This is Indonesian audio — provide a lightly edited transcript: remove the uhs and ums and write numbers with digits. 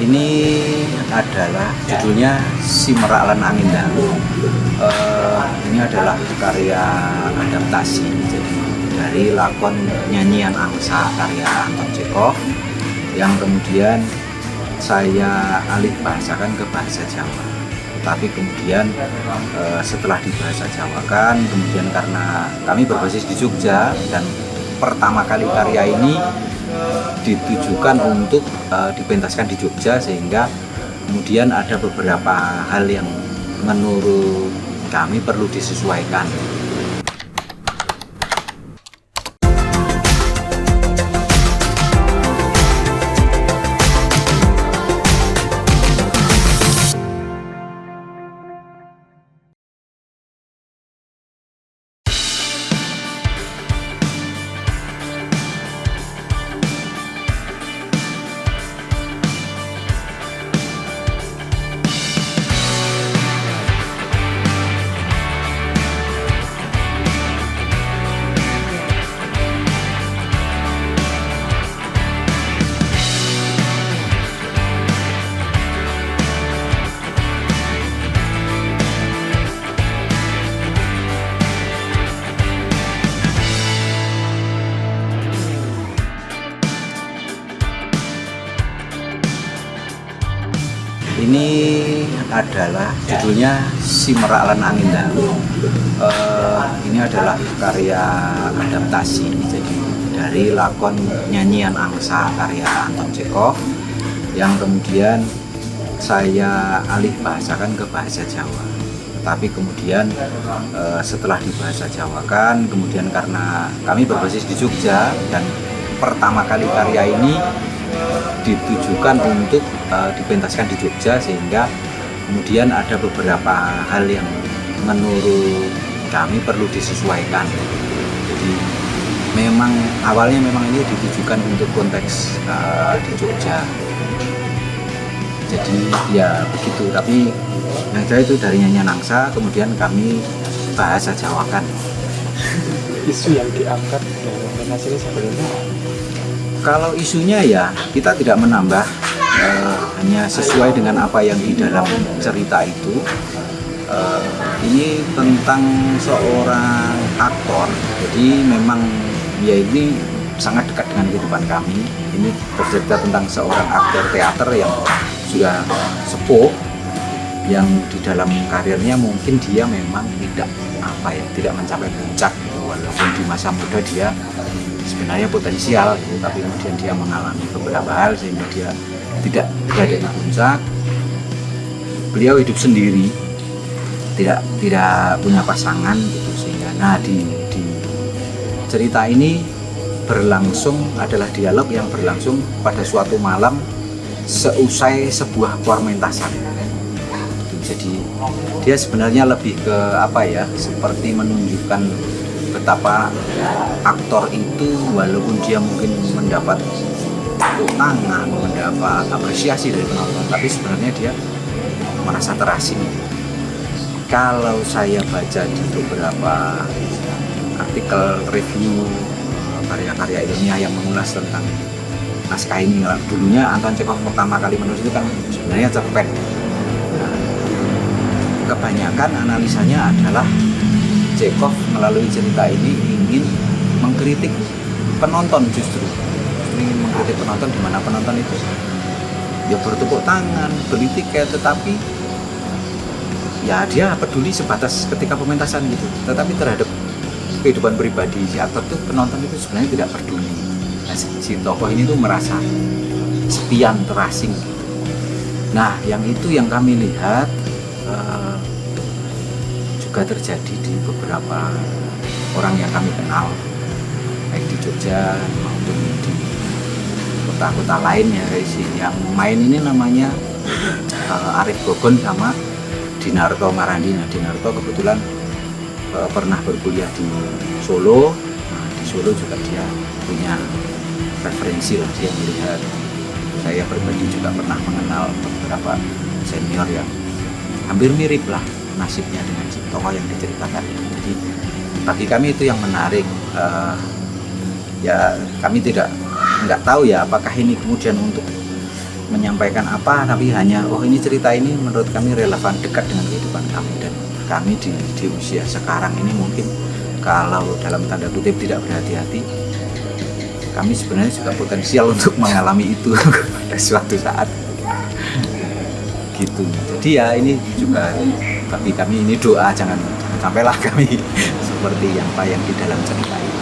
Ini adalah judulnya Si Merak Lan Angin Dalu. Ini adalah karya adaptasi jadi dari lakon Nyanyian Angsa karya Anton Chekhov yang kemudian saya alih bahasakan ke bahasa Jawa. Tapi kemudian setelah dibahasa Jawakan, kemudian karena kami berbasis di Jogja dan pertama kali karya ini ditujukan untuk dipentaskan di Jogja, sehingga kemudian ada beberapa hal yang menurut kami perlu disesuaikan. Ini adalah judulnya Si Merak Lan Angin Dalu. Ini adalah karya adaptasi jadi dari lakon Nyanyian Angsa karya Anton Chekhov yang kemudian saya alih bahasakan ke bahasa Jawa. Tapi kemudian setelah dibahasa Jawakan, kemudian karena kami berbasis di Jogja dan pertama kali karya ini ditujukan untuk dipentaskan di Jogja, sehingga kemudian ada beberapa hal yang menurut kami perlu disesuaikan. Jadi memang awalnya ini ditujukan untuk konteks di Jogja. Jadi ya begitu, tapi yang saya itu dari Nyanyian Angsa, kemudian kami bahasa Jawakan. Isu yang diangkat dan hasilnya sebenarnya kalau isunya ya kita tidak menambah, hanya sesuai dengan apa yang di dalam cerita itu. Ini tentang seorang aktor, jadi memang ya ini sangat dekat dengan kehidupan kami. Ini bercerita tentang seorang aktor teater yang sudah sepuh, yang di dalam karirnya mungkin dia memang tidak mencapai puncak gitu. Walaupun di masa muda dia sebenarnya potensial gitu, tapi kemudian dia mengalami beberapa hal sehingga dia tidak berada di puncak. Beliau hidup sendiri, tidak punya pasangan gitu, sehingga di cerita ini adalah dialog yang berlangsung pada suatu malam seusai sebuah pementasan. Jadi dia sebenarnya lebih ke seperti menunjukkan betapa aktor itu walaupun dia mungkin mendapat tepuk tangan, mendapat apresiasi dari penonton, tapi sebenarnya dia merasa terasing. Kalau saya baca di beberapa artikel review karya-karya ilmiah yang mengulas tentang naskah ini, dulunya Anton Chekhov pertama kali menulis itu kan sebenarnya cerpen. Kebanyakan analisanya adalah Chekhov melalui cerita ini ingin mengkritik penonton, justru ingin mengkritik penonton, di mana penonton itu ya bertepuk tangan, beli tiket, tetapi ya dia peduli sebatas ketika pementasan gitu, tetapi terhadap kehidupan pribadi si aktor itu penonton itu sebenarnya tidak peduli. Nah, si tokoh ini tuh merasa sepian, terasing gitu. Nah, yang itu yang kami lihat juga terjadi di beberapa orang yang kami kenal, baik di Jogja maupun di kota-kota lainnya. Yang main ini namanya Arif Gogon sama Dinarto Marandi. Nah, Dinarto kebetulan pernah berkuliah di Solo. Nah, di Solo juga dia punya referensi lah, dia melihat. Saya pribadi juga pernah mengenal beberapa senior yang hampir mirip lah nasibnya dengan si tokoh yang diceritakan itu. Jadi bagi kami itu yang menarik. Ya kami nggak tahu ya apakah ini kemudian untuk menyampaikan apa, tapi hanya oh ini cerita ini menurut kami relevan, dekat dengan kehidupan kami, dan kami di usia sekarang ini mungkin kalau dalam tanda kutip tidak berhati-hati, kami sebenarnya juga potensial untuk mengalami itu pada suatu saat gitu. Jadi ya ini juga bagi kami ini doa, jangan sampailah kami seperti apa yang di dalam cerita itu.